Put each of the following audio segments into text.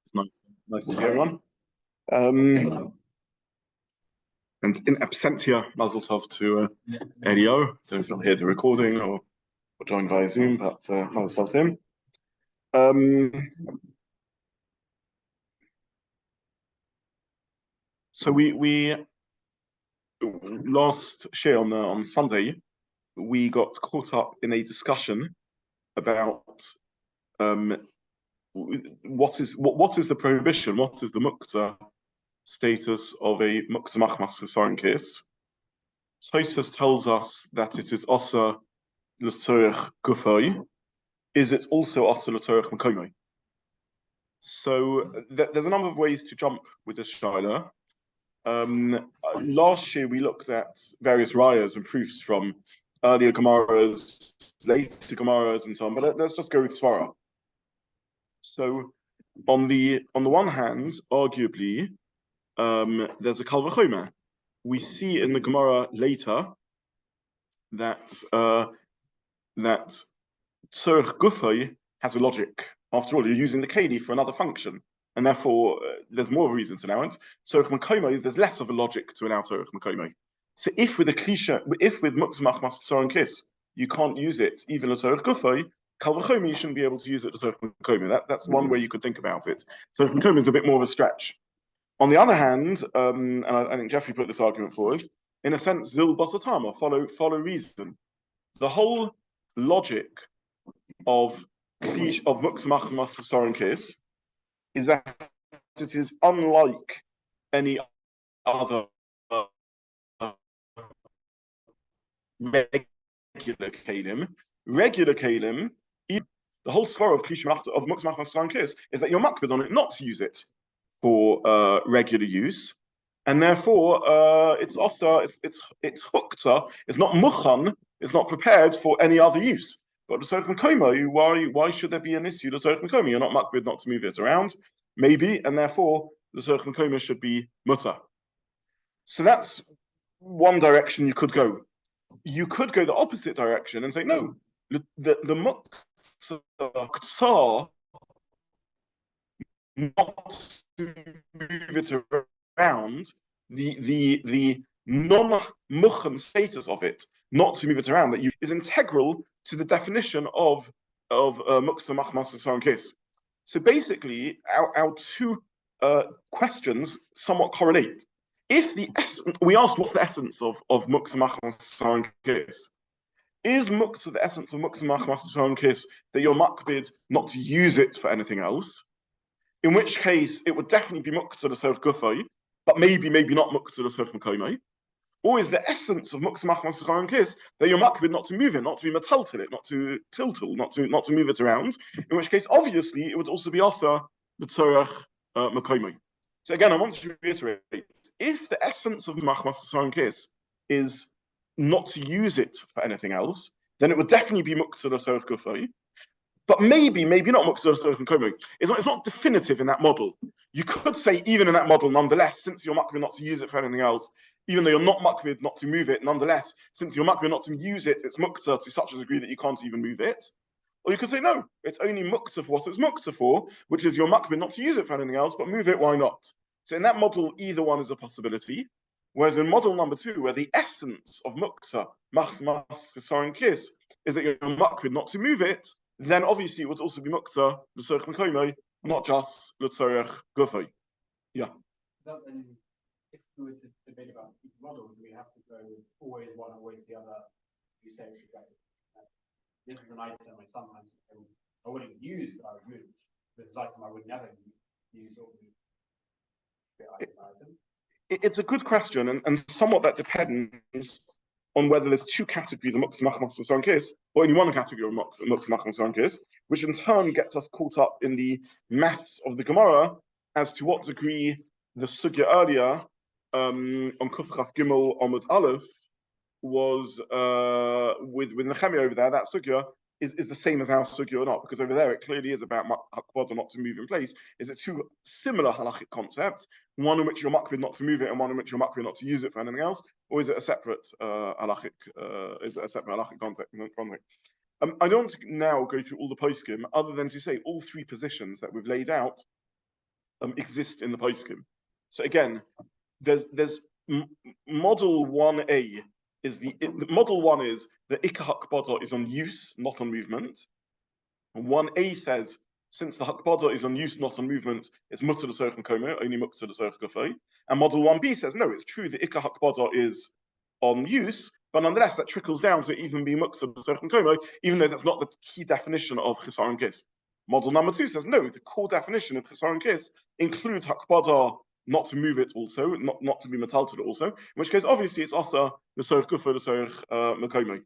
It's nice to see everyone. And in absentia, Mazel Tov to Elio. Don't know if you'll hear the recording or join via Zoom, but Mazel Tov to him. So we last share on Sunday, we got caught up in a discussion about what is the prohibition, what is the Muktza status of a Muktza machmas Chisaron case. Tosfos tells us that it is also l'tzorech gufay. Is it also also l'tzorech makomai? So there's a number of ways to jump with this shaila. Last year we looked at various rayas and proofs from earlier Gemaras, later Gemaras, and so on. But let's just go with svara. So on the one hand, arguably, there's a kal v'chomer. We see in the Gemara later that that tzorech gufay has a logic. After all, you're using the keli for another function, and therefore there's more of a reason to allow it. Tzorech makomai, there's less of a logic to allow tzorech makomai. So if with Muktza machmas Chisaron kis, you can't use it even as tzorech gufay, kal v'chomer, you shouldn't be able to use it as tzorech makomai. That's one way you could think about it. Tzorech makomai is a bit more of a stretch. On the other hand, and I think Jeffrey put this argument forward, in a sense, zil basatama, follow reason. The whole logic of Muktza machmas Chisaron kis is that it is unlike any other regular kalim. Regular kalim, the whole svara of Muktza machmas Chisaron kis is that you're makbid on it not to use it for regular use, and therefore it's also it's hukta, it's not muchan, it's not prepared for any other use. But the tzorech makomai, why should there be an issue? The tzorech makomai, you're not makbid not to move it around, maybe, and therefore the tzorech makomai should be mutter. So that's one direction you could go. You could go the opposite direction and say no, the Muktza not to move it around, the non-muchan status of it, not to move it around, that is integral to the definition of Muktza machmas Chisaron kis. So basically, our two questions somewhat correlate. If we asked what's the essence of Muktza machmas Chisaron kis, is Muktza the essence of Muktza machmas Chisaron kis that you're makbid not to use it for anything else? In which case, it would definitely be Muktza l'tzorech gufay, but maybe not Muktza l'tzorech makomai. Or is the essence of Muktza machmas Chisaron kis that you're makbid not to move it, not to be metaltal it, not to tiltal, not to move it around? In which case, obviously, it would also be also l'tzorech makomai. So again, I want to reiterate: if the essence of machmas Chisaron kis is not to use it for anything else, then it would definitely be Muktza l'tzorech gufay. But maybe not Muktza l'tzorech makomai. It's not definitive in that model. You could say even in that model, nonetheless, since you're makbid not to use it for anything else, even though you're not makbid not to move it, nonetheless, since you're makbid not to use it, it's Muktza to such a degree that you can't even move it. Or you could say no, it's only Muktza for what it's Muktza for, which is you're makbid not to use it for anything else, but move it, why not? So in that model, either one is a possibility. Whereas in model number 2, where the essence of Muktza machmas Chisaron kis is that you're makbid not to move it, then obviously it would also be Muktza l'tzorech makomai, not just l'tzorech gufay. Yeah. But then, if we were to debate about each model, do we have to go always one, always the other? You say it should go. This is an item I sometimes I wouldn't use, but I would move. This is an item I would never use or move. It's a good question, and somewhat that depends on whether there's two categories of Muktza machmas Chisaron kis, or only one category of Muktza machmas Chisaron kis, which in turn gets us caught up in the maths of the Gemara as to what degree the sugya earlier on Kuf Chaf Gimel Amud Aleph was with Nechemia over there. That sugya is the same as our sugya or not, because over there it clearly is about hakbada not to move in place. Is it two similar halachic concepts, one in which you're makbid not to move it and one in which you're makbid not to use it for anything else, or is it a separate halachic concept? I don't want to now go through all the poskim, other than to say all three positions that we've laid out exist in the poskim. So again, there's model 1A is the model 1 is the ikar hakbada is on use, not on movement. And 1A says, since the hakbada is on use, not on movement, it's mutter l'sorech makomo, only mutter l'sorech gufay. And model 1B says, no, it's true the ikar hakbada is on use, but nonetheless that trickles down to even be mutter l'sorech makomo, even though that's not the key definition of chisaron kis. Model number 2 says, no, the core definition of chisaron kis includes hakbada, not to move it also, not to be metalted also, in which case obviously it's also the sorech gufa, the sorech makomo.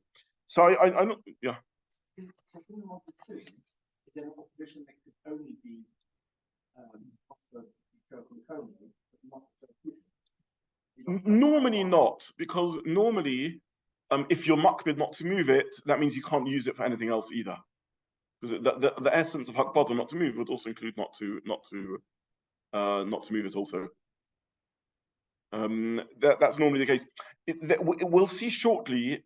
So I yeah. So in model 2, is there an opposition that could only be offered makomo, but not normally not, because normally if you're makbid not to move it, that means you can't use it for anything else either. Because the essence of hakbada not to move would also include not to move it also. That's normally the case. We'll see shortly,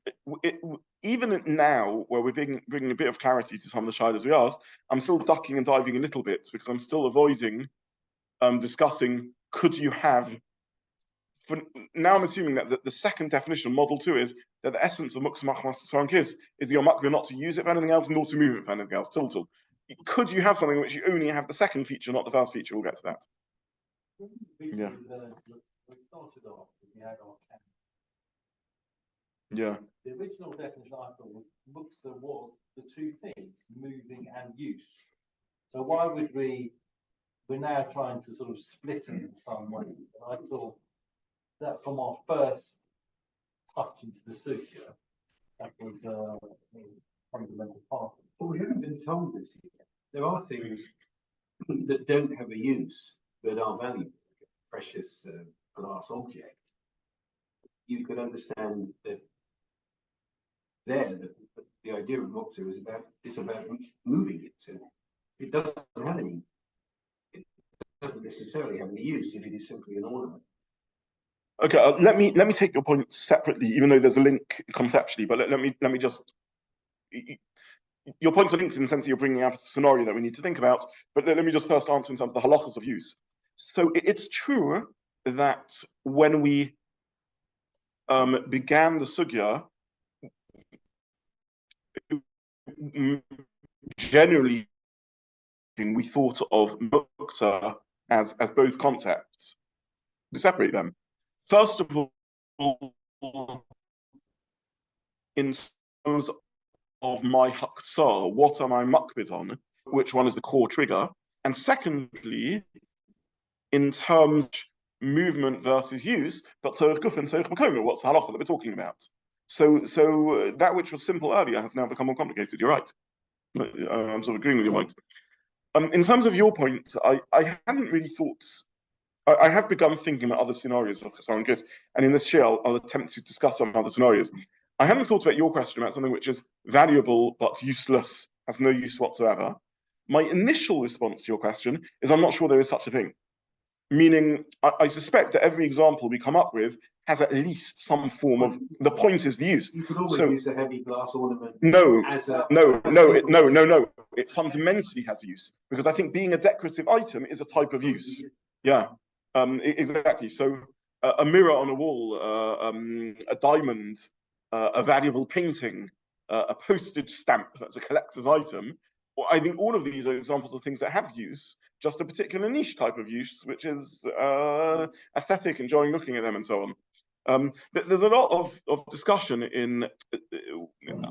even now, where we're bringing a bit of clarity to some of the shilas we asked, I'm still ducking and diving a little bit because I'm still avoiding discussing, could you have, for now I'm assuming that the second definition, model 2, is that the essence of Muktza machmas tzarang kis is the makbid not to use it for anything else, nor to move it for anything else, tiltal. Could you have something which you only have the second feature, not the first feature? We'll get to that. Yeah. We started off with the Adam Katten. Yeah. The original definition I thought was Muktza was the two things, moving and use. So why would we're now trying to sort of split it in some way? And I thought that from our first touch into the sugya, that was a fundamental part. Well, we haven't been told this yet. There are things that don't have a use but are valuable, precious glass object. You could understand that the idea of Muktza is about moving it. So it doesn't have any. It doesn't necessarily have any use if it is simply an ornament. Okay, let me take your point separately, even though there's a link conceptually. But let me just. Your points are linked in the sense that you're bringing out a scenario that we need to think about. But let me just first answer in terms of the halachas of use. So it's true that when we began the sugya, generally we thought of Muktza as both concepts. To separate them. First of all, in terms of my haktsar, what am I makbid on? Which one is the core trigger? And secondly, in terms of movement versus use, but sorech guf and sorech makomo, what's the halacha that we're talking about? So that which was simple earlier has now become more complicated. You're right. I'm sort of agreeing with your point. In terms of your point, I hadn't really thought. I have begun thinking about other scenarios of chisaron kis, and in this shiur, I'll attempt to discuss some other scenarios. I haven't thought about your question about something which is valuable but useless, has no use whatsoever. My initial response to your question is I'm not sure there is such a thing. Meaning, I suspect that every example we come up with has at least some form of. The point is the use. You could always use a heavy glass ornament. No. No. It fundamentally has use because I think being a decorative item is a type of use. Yeah, exactly. So a mirror on a wall, a diamond, a valuable painting, a postage stamp that's a collector's item. Well, I think all of these are examples of things that have use, just a particular niche type of use, which is aesthetic, enjoying looking at them and so on. There's a lot of discussion in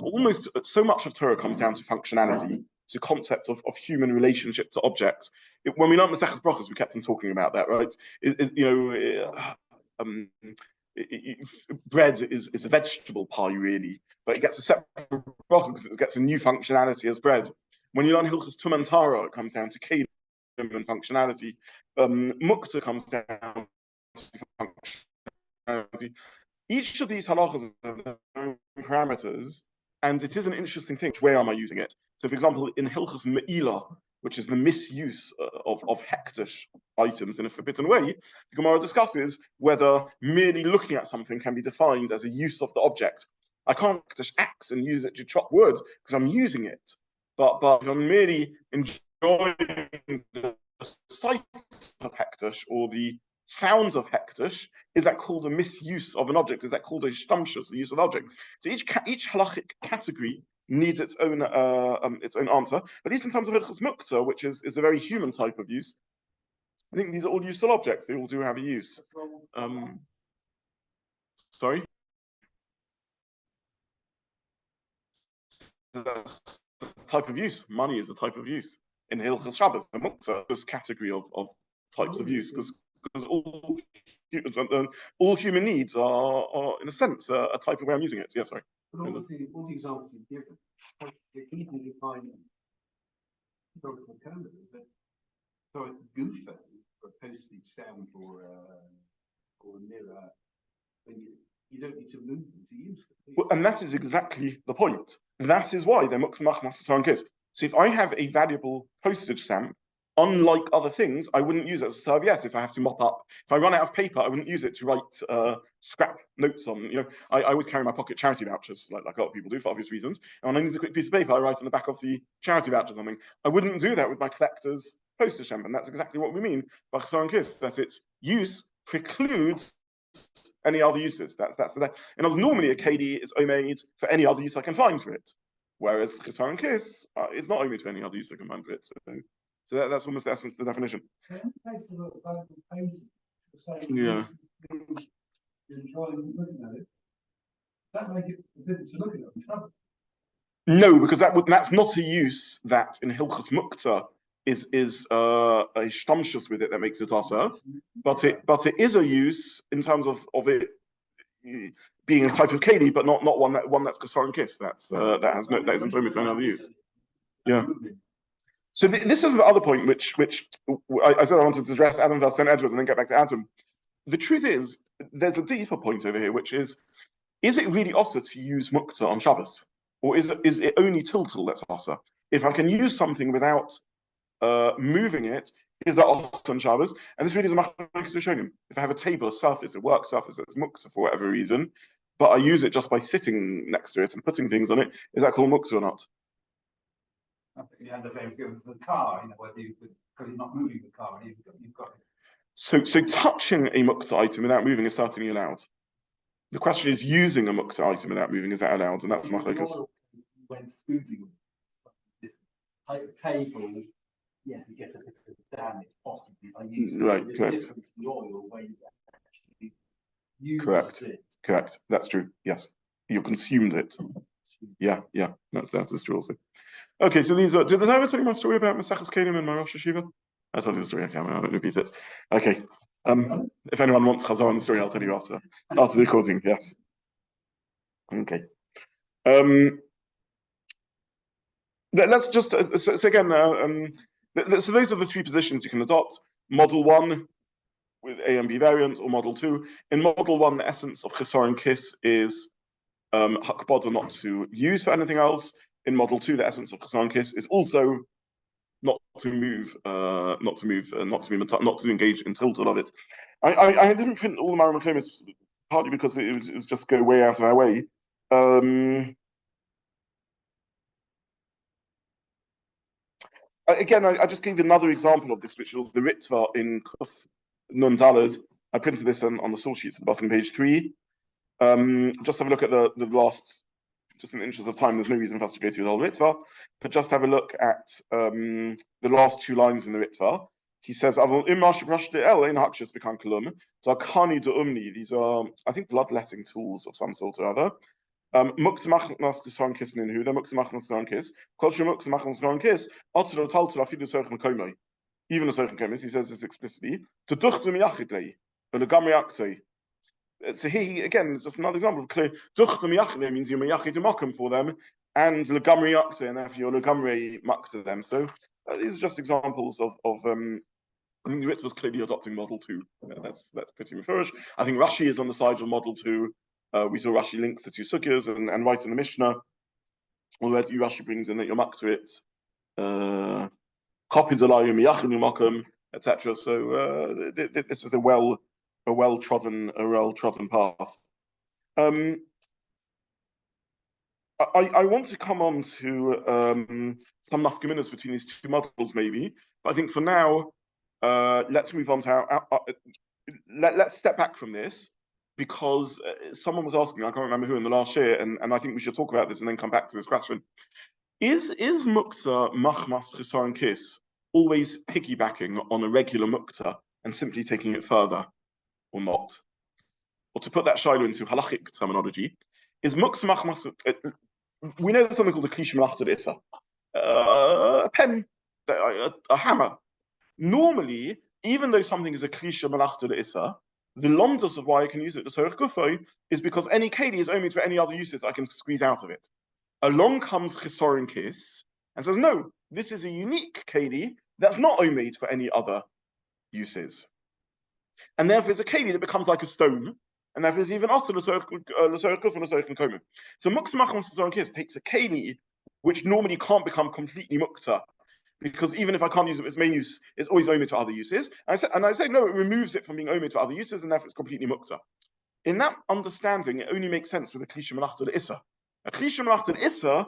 almost so much of Torah comes down to functionality, to concept of human relationship to objects. When we learned Masechet Brachos, we kept on talking about that, right? Bread is a vegetable pie, really, but it gets a separate bracha because it gets a new functionality as bread. When you learn Hilchos Tuman Tara, it comes down to kelim and functionality. Muktza comes down to functionality. Each of these halachas have their own parameters, and it is an interesting thing. Where am I using it? So, for example, in Hilchos Me'ilah, which is the misuse of hektish items in a forbidden way, the Gemara discusses whether merely looking at something can be defined as a use of the object. I can't hektish axe and use it to chop wood because I'm using it. But if I'm merely enjoying the sight of hektish or the sounds of hektish, is that called a misuse of an object? Is that called a shtamshus, the use of the object? So each halachic category needs its own answer. But at least in terms of Hilchos Muktza, which is a very human type of use, I think these are all useful objects. They all do have a use. Sorry? That's a type of use. Money is a type of use. In Hilchos Shabbat, the Muktza, this category of types of use, because all human needs are in a sense, a type of way I'm using it. Yeah, sorry. But all the examples you've given, even if you find historical cameras, but so a goofer, or a postage stamp, or a mirror, when you don't need to move them to use them. Well, and that is exactly the point. That is why they're Muktza, Masechet Shabbat. So if I have a valuable postage stamp, unlike other things, I wouldn't use it as a serviette if I have to mop up. If I run out of paper, I wouldn't use it to write scrap notes on. I always carry my pocket charity vouchers, like a lot of people do for obvious reasons. And when I need a quick piece of paper, I write on the back of the charity voucher something. I wouldn't do that with my collector's postage stamp, and that's exactly what we mean by Chisaron Kiss, that its use precludes any other uses. That's the. And as normally a KD is made for any other use I can find for it, whereas Chisaron Kiss is not made for any other use I can find for it. So that's almost the essence of the definition. Yeah. That make it forbidden to look at it. No, because that's not a use that in Hilchos Muktza is a shtamshus with it that makes it asa, but it is a use in terms of it being a type of keli, but not one that's Chisaron Kiss. That isn't omitted for any other use. Yeah. So this is the other point, which I said I wanted to address Adam first, then Edward, and then get back to Adam. The truth is, there's a deeper point over here, which is it really also to use Muktza on Shabbos? Or is it only tiltal that's asa? If I can use something without moving it, is that asa on Shabbos? And this really is a machlokes rishonim. If I have a table, a surface, a work surface that's Muktza for whatever reason, but I use it just by sitting next to it and putting things on it, is that called Muktza or not? I think you had the same thing with the car, whether because you're not moving the car, you've got it. So touching a Muktza item without moving is certainly allowed. The question is using a Muktza item without moving, is that allowed? And that's machlokes. When fooding type of table, yes, it gets a bit of damage possibly by using right, it. correct. Different to the oil where you actually use it. Correct. That's true. Yes, you consumed it. Yeah. That's true also. Okay, so these are. Did I ever tell you my story about Masechet Kelim and my Rosh Yeshiva? I told you the story. Okay, I won't repeat it. Okay. If anyone wants Chazar on the story, I'll tell you after the recording. Yes. Okay. Let's just so again. So those are the three positions you can adopt. Model 1 with A and B variants, or Model 2. In Model 1, the essence of Chisaron Kiss is hakbada, not to use for anything else. In Model 2, the essence of Chisaron Kiss is also not to move, not to engage in tiltal of it. I didn't print all the Mara Makomis, partly because it was just go way out of our way. Again, I just gave another example of this, which was the Ritva in Kuf Nun Daled. I printed this on the source sheets at the bottom, page 3. Just have a look at the last, just in the interest of time, there's no reason for us to go through the whole Ritva, but just have a look at the last 2 lines in the Ritva. He says, these are, I think, bloodletting tools of some sort or other. Muktza machnas Chisaron Kiss ninhu, they're Muktza machnas Chisaron Kiss. Culture Muktza machnas Chisaron Kiss. Also, the taltal afidu sochen komei. Even the sochen komis, he says this explicitly. To duchte miyachidlei, and the gam reaktei. So here again, just another example of clear. Duchte miyachidlei means you're miyachid makom for them, and the gam reaktei, and therefore you're the gam remak to them. So these are just examples of. I think the Ritz was clearly adopting Model 2. That's pretty mefurish. I think Rashi is on the side of Model 2. We saw Rashi links the 2 sugyas and writes in the Mishna. Although Rashi brings in that you're mak to it, copied alayim yachin yumakum, etc. So this is a well trodden path. I want to come on to some nafkaminas between these 2 models, maybe. But I think for now, let's move on to let's step back from this, because someone was asking, I can't remember who in the last year, and I think we should talk about this and then come back to this question. Is Muktza machmas Chisaron kiss always piggybacking on a regular Muktza and simply taking it further, or not? Or to put that Shiur into halachic terminology, is Muktza machmas, we know there's something called a klisha melachot issa, a pen, a hammer. Normally, even though something is a klisha melachot issa, the lomdus of why I can use it, the sorech gufo, is because any keli is only for any other uses that I can squeeze out of it. Along comes Chisaron kiss and says, no, this is a unique keli that's not omeid for any other uses. And therefore it's a keli that becomes like a stone, and therefore it's even also the sorech gufo and the sorech nkomen. So Muktza machmas Chisaron kiss takes a keli which normally can't become completely Muktza, because even if I can't use it as main use, it's always omeid for other uses. And I say, no, it removes it from being omeid for other uses, and therefore it's completely Muktza. In that understanding, it only makes sense with a klisha melachot issa. A klisha melachot issa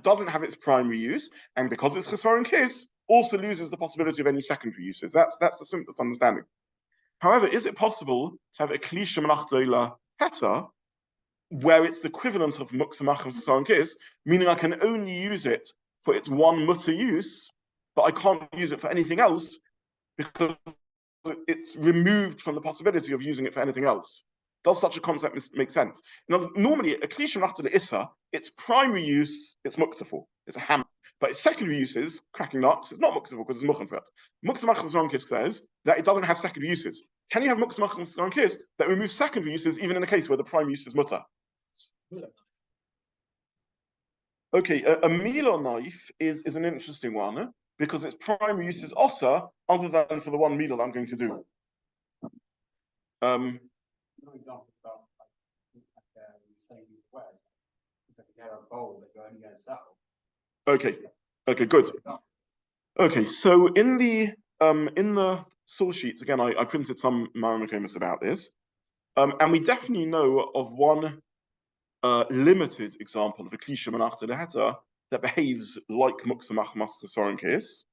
doesn't have its primary use, and because it's Chisaron kiss, also loses the possibility of any secondary uses. That's the simplest understanding. However, is it possible to have a klisha melachot heta where it's the equivalent of Muktza machmas Chisaron kiss, meaning I can only use it for its one mutter use, but I can't use it for anything else because it's removed from the possibility of using it for anything else? Does such a concept make sense? Normally, a klisha melachot issa, its primary use, it's Muktza for, it's a hammer. But its secondary uses, cracking nuts, it's not Muktza for because it's muchen for it. Muktza machmas Chisaron kiss says that it doesn't have secondary uses. Can you have Muktza machmas Chisaron kiss that removes secondary uses even in a case where the primary use is mutter? Okay, a meal knife is an interesting one because its primary use is osa, other than for the one meal I'm going to do. No example about saying where it's like a bowl that you're only going to sell. Okay, good. Okay, so in the source sheets, again, I printed some Maramakomis about this, and we definitely know of one limited example of a klisha melachot heta that behaves like Muktza machmas Chisaron kiss,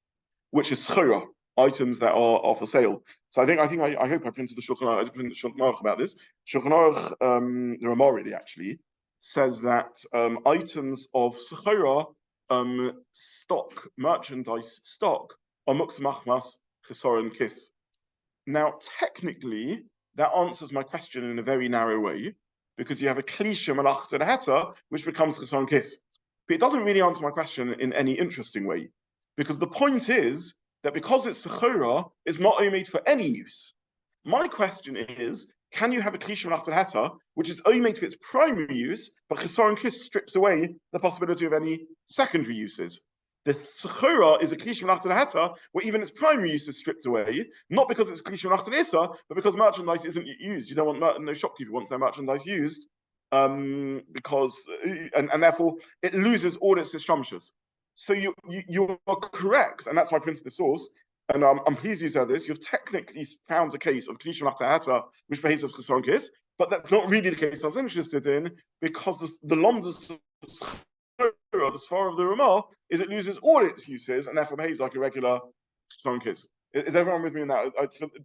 which is chaburah, items that are for sale. So I hope I printed the Shulchan Aruch about this. Shulchan Aruch, the Ramah really actually says that items of chaburah, stock, merchandise stock, are Muktza machmas Chisaron kiss. Now, technically, that answers my question in a very narrow way, because you have a klisha melachot heta, which becomes Chisaron kiss. But it doesn't really answer my question in any interesting way, because the point is that because it's chaburah, it's not omeid for any use. My question is, can you have a klisha melachot heta, which is omeid for its primary use, but Chisaron kiss strips away the possibility of any secondary uses? The chaburah is a klisha melachot heta where even its primary use is stripped away, not because it's klisha melachot issa, but because merchandise isn't used. You don't want, no shopkeeper wants their merchandise used, because therefore it loses all its disjunctures. So you're correct, and that's why I printed the source. And I'm pleased you said this. You've technically found a case of klisha melachot heta which behaves as Chisaron kiss, but that's not really the case I was interested in, because the lomdus the svar of the Ramah is it loses all its uses and therefore behaves like a regular Chisaron kiss. Is everyone with me in that?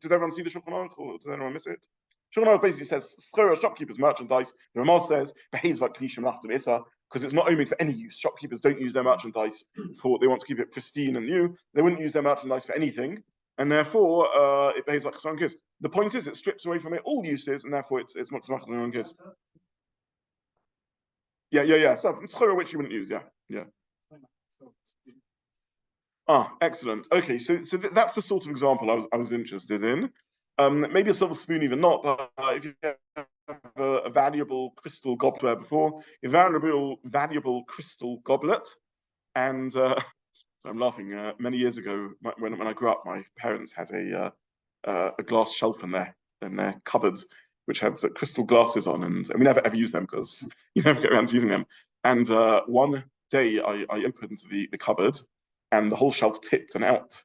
Did everyone see the Shulchan Aruch, or did anyone miss it? Shulchan Aruch basically says shopkeepers' merchandise. The Ramah says behaves like klisha melachot issa because it's not omeid for any use. Shopkeepers don't use their merchandise for, they want to keep it pristine and new. They wouldn't use their merchandise for anything, and therefore it behaves like a Chisaron kiss. The point is it strips away from it all uses, and therefore it's Muktza machmas Chisaron kiss. Yeah. So it's chaburah which you wouldn't use. Yeah. Excellent. Okay, so that's the sort of example I was interested in. Maybe a silver spoon, even not. But if you have a valuable crystal goblet before, a valuable crystal goblet, and so I'm laughing. Many years ago, when I grew up, my parents had a glass shelf in their cupboards, which had crystal glasses on, and we never ever used them because you never get around to using them. And one day I opened the cupboard, and the whole shelf tipped and out,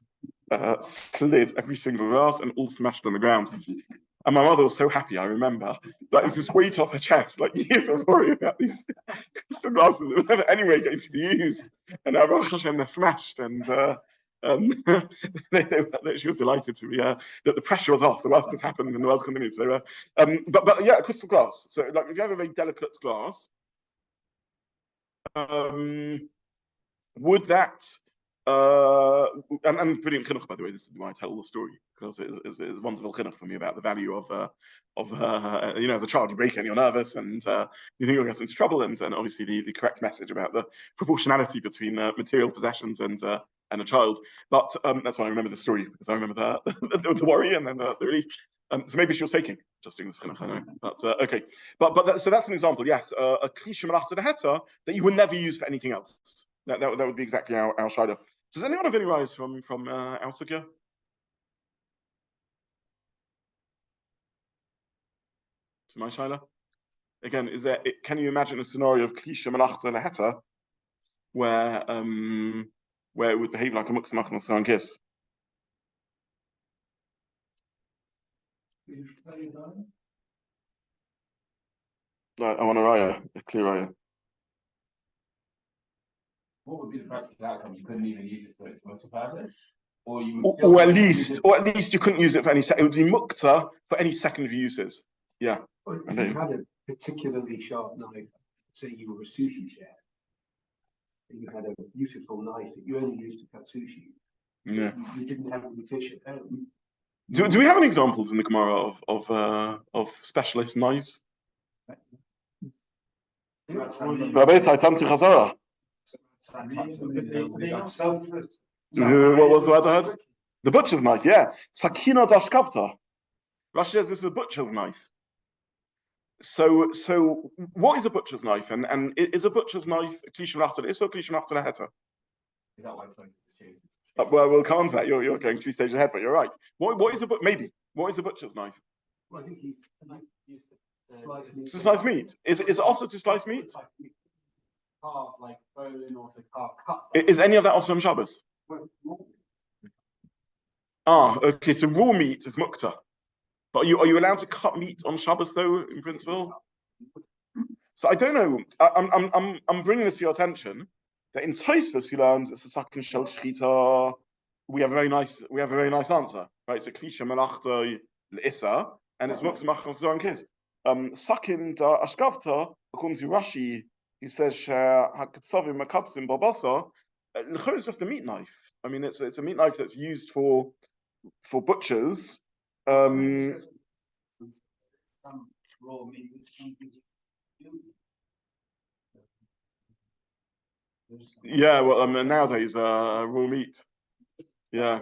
slid every single glass and all smashed on the ground. And my mother was so happy, I remember. Like, it's this weight off her chest, like years of worrying about these crystal glasses that were never anyway going to be used. And Baruch Hashem, they're smashed. And She was delighted to be that the pressure was off. The worst has happened, and the world continues. So, but yeah, crystal glass. So, like, if you have a very delicate glass, would that and brilliant chinuch, by the way. This is why I tell the story, because it's wonderful chinuch for me about the value of as a child you break and you're nervous and you think you'll get into trouble, and obviously the correct message about the proportionality between material possessions and a child. But that's why I remember the story, because I remember the worry and then the relief. So maybe she was faking, just doing this chinuch, I know. But okay, so that's an example. Yes, a klisha melachot heta that you would never use for anything else. That would be exactly our shaila. Does anyone have any rise from our sugya? To my shaila? Again, can you imagine a scenario of klisha melachot heta where it would behave like a muktza machnos and kiss? Like, I want a clear raya. What would be the practical outcome? You couldn't even use it for its motor purpose, or you would still, or at least you couldn't use it for any. It would be muktza for any secondary uses. Yeah. Well, if you had a particularly sharp knife, say you were a sushi chef, and you had a beautiful knife that you only used to cut sushi. Yeah. You didn't have any fish at home. Do we have any examples in the Gemara of specialist knives? Rabbi Zobin to Chisaron. What was the word I heard? The butcher's knife, yeah. Sakina dashkavta. Rashi says this is a butcher's knife. So what is a butcher's knife? And is a butcher's knife klisha melachot is or klisha melachot heta? Is that why it's changed? Well, we'll come on to that. You're going 3 stages ahead, but you're right. What is a butcher's knife? Well, I think he used to slice meat. Is it also to slice meat? Carve like bone or to carve cuts. Is any of that also on Shabbos? Okay. So raw meat is muktza. But are you allowed to cut meat on Shabbos though, in principle? So I don't know. I'm bringing this to your attention that in Tosfos he learns it's a sakin shel shchita. We have a very nice answer, right? It's a klisha melachta l'issa, and it's muktza machnos zoran kis. Sakin da ashkavta, according to Rashi, he says hakatzavim makapsim babasa. L'chor is just a meat knife. I mean, it's a meat knife that's used for butchers. Some raw meat. Yeah, well, nowadays raw meat. Yeah.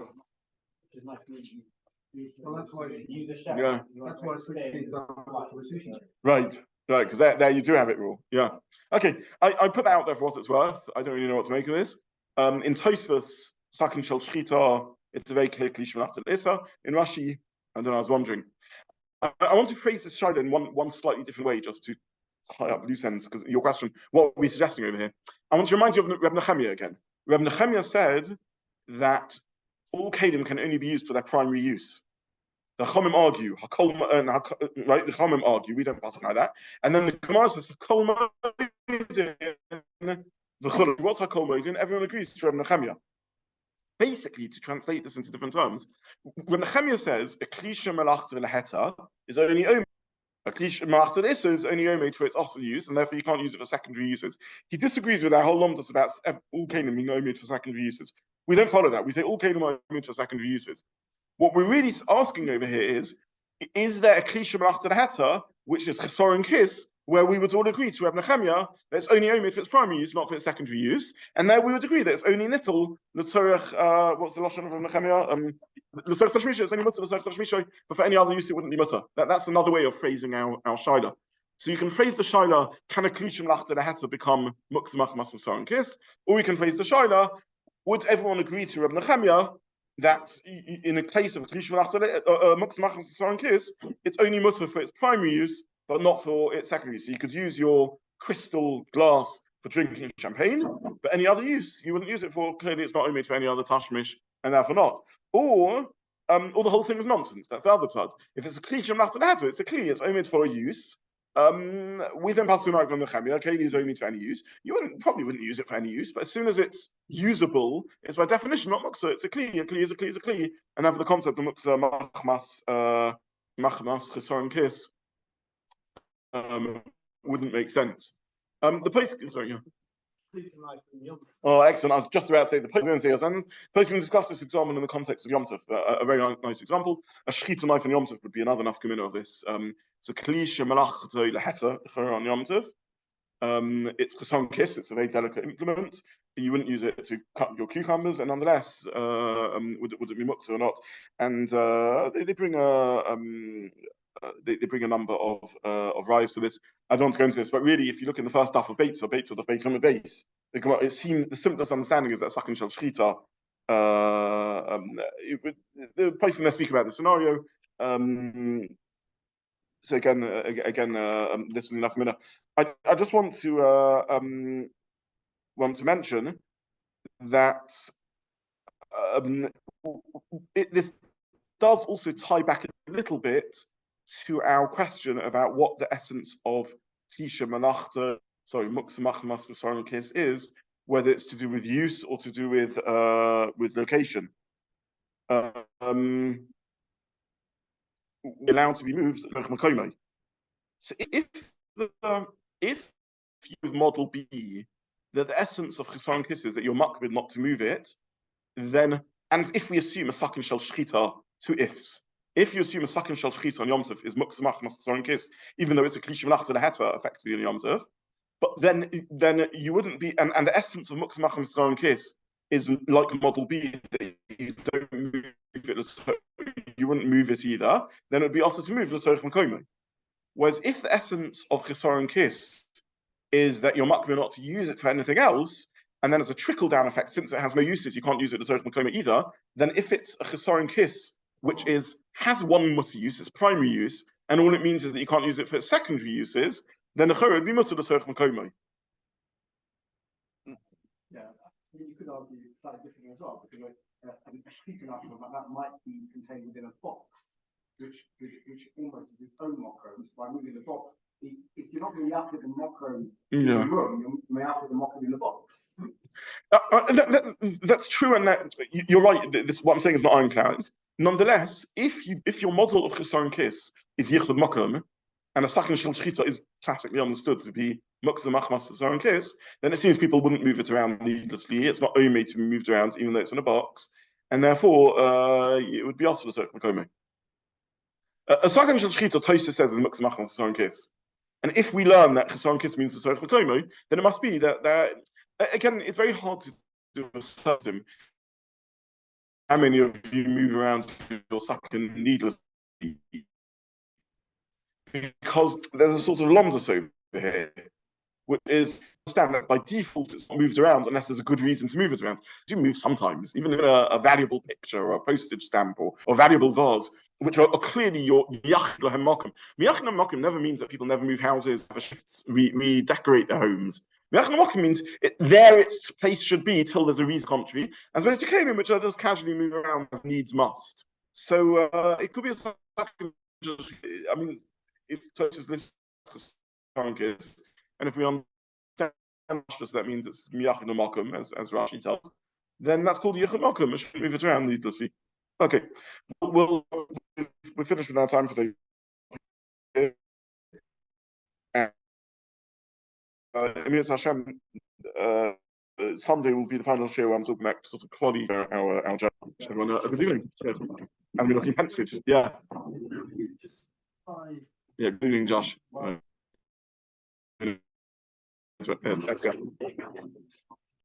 Well, that's why Use a chef. Yeah. that's why I said the example for a sushi chef. Right, because there you do have it raw. Yeah. Okay, I put that out there for what it's worth. I don't really know what to make of this. In Tosfos, sakin shel shchita, it's a very clear klisha melachot l'issa. In Rashi, I don't know, I was wondering. I want to phrase this shaila in one slightly different way, just to tie up loose ends, because your question, what are we suggesting over here? I want to remind you of Rabbi Nechemiah again. Rabbi Nechemiah said that all kelim can only be used for their primary use. The Chomim argue, right? The Chomim argue, we don't pass it like that. And then the Gemara says, Hakol Moedin, what's Hakol Moedin? Everyone agrees to Rabbi Nechemiah. Basically, to translate this into different terms, when Nechemiah says a klisha melachot heta is only omed, a klisha melachot issa is only omed for its osel use, and therefore you can't use it for secondary uses. He disagrees with our whole lumdus about all kelim being omed for secondary uses. We don't follow that. We say all kelim are omed for secondary uses. What we're really asking over here is there a klisha melachot heta which is chisaron kiss, where we would all agree to Rabbi Nechemiah that it's only omid for its primary use, not for its secondary use, and there we would agree that it's only nittel l'tzorech. What's the lashon of Rabbi Nechemiah? L'tzorech tashmisha. It's only mutter l'tzorech tashmisha, but for any other use it wouldn't be mutter. That's another way of phrasing our shaila. So you can phrase the shaila: can a klisha melachot heta become muktza machmas chisaron kiss? Or you can phrase the shaila: would everyone agree to Rabbi Nechemiah that in a case of a klisha melachot muktza machmas chisaron kiss, it's only mutter for its primary use, but not for its secondary. So you could use your crystal glass for drinking champagne, but any other use, you wouldn't use it for. Clearly, it's not omid for any other tashmish, and therefore not. Or the whole thing is nonsense. That's the other side. If it's a kli melachot heta, it's a kli. It's omid for a use, Within Pasumag on the Chamia, Keli is only to any use. You probably wouldn't use it for any use, but as soon as it's usable, it's by definition not Muktza. It's a Kli. A Kli is a Kli is a Kli. And then for the concept of Muktza, Machmas, Chisaron, Kiss, wouldn't make sense. The place, sorry, yeah. Oh, excellent. I was just about to say the place can discuss this example in the context of Yom Tov. A very nice example. A shechita knife in Yom Tov would be another nafkamina of this. It's a klisha melachot leheta on Yom Tov. It's Chisaron kiss. It's a very delicate implement. You wouldn't use it to cut your cucumbers, and nonetheless, would it be Muktza or not? And they bring a number of rise to this. I don't want to go into this, but really, if you look in the first half of Beitza, the base on the base, it seems the simplest understanding is that Sakin Shel Shchita. The place when they speak about the scenario. So again, this is enough minute. I just want to mention that this does also tie back a little bit to our question about what the essence of Tisha Malachta, Muktza Machmas Chisaron Kiss is, whether it's to do with use or to do with location. Allowed to be moved. So if you would model B that the essence of Chisaron Kiss is that you're makbid not to move it, then, and if we assume a Sakin Shel Shchita, two ifs. If you assume a Sakin Shel Shchita on Yom Tov is Muktza Machmas Chisaron Kiss, even though it's a Klisha Melachta Leheta effectively on Yom Tov, but then you wouldn't be, and the essence of Muktza Machmas Chisaron Kiss is like model B, that you don't move it, you wouldn't move it either, then it would be also to move l'tzorech makomai. Whereas if the essence of Chisaron Kiss is that you're makbid not to use it for anything else, and then as a trickle-down effect, since it has no uses, you can't use it l'tzorech makomai either, then if it's a Chisaron Kiss, which has one mutter use, its primary use, and all it means is that you can't use it for its secondary uses, then the chorah would be mutter l'tzorech makomai. Yeah, you could argue slightly differently as well, because a shechita knife that might be contained within a box, which almost is its own mokro. So by moving the box, if you're not really up with the mokro in the room, you're up with the mokro in the box. That's true, and that you're right. This what I'm saying is not ironclad. Nonetheless, if your model of Chisaron Kiss is yichud makom, and a Sakin Shel Shchita is classically understood to be Muktza Machmas Chisaron Kiss, then it seems people wouldn't move it around needlessly. It's not only to be moved around, even though it's in a box, and therefore it would be also the Tzorech Makomai. A Sakin Shel Shchita, Tosha says, is Muktza Machmas Chisaron Kiss, and if we learn that Chisaron Kiss means the Tzorech Makomai, then it must be that again, it's very hard to do a certain. How many of you move around your Sakin needlessly? Because there's a sort of lomdus over here, which is understand that by default it's not moved around unless there's a good reason to move it around. You move sometimes, even if a valuable picture or a postage stamp or valuable vase, which are clearly your yachid lahem makom. Yachid lahem makom never means that people never move houses, redecorate their homes. Yachid lahem makom means its place should be till there's a reason contrary, as opposed to kelim, which are just casually move around as needs must. So it could be I mean, if Tosha's list is, and if we understand that means it's miyachid makom, as Rashi tells, then that's called yichud makom. We shouldn't move it around needlessly. Okay, we're finished with our time for the. Emir Hashem, Sunday will be the final show. I'm talking about sort of cloddy our job. Everyone, good evening. And we're looking pensive. Yeah. Yeah, good evening, Josh. Let's go.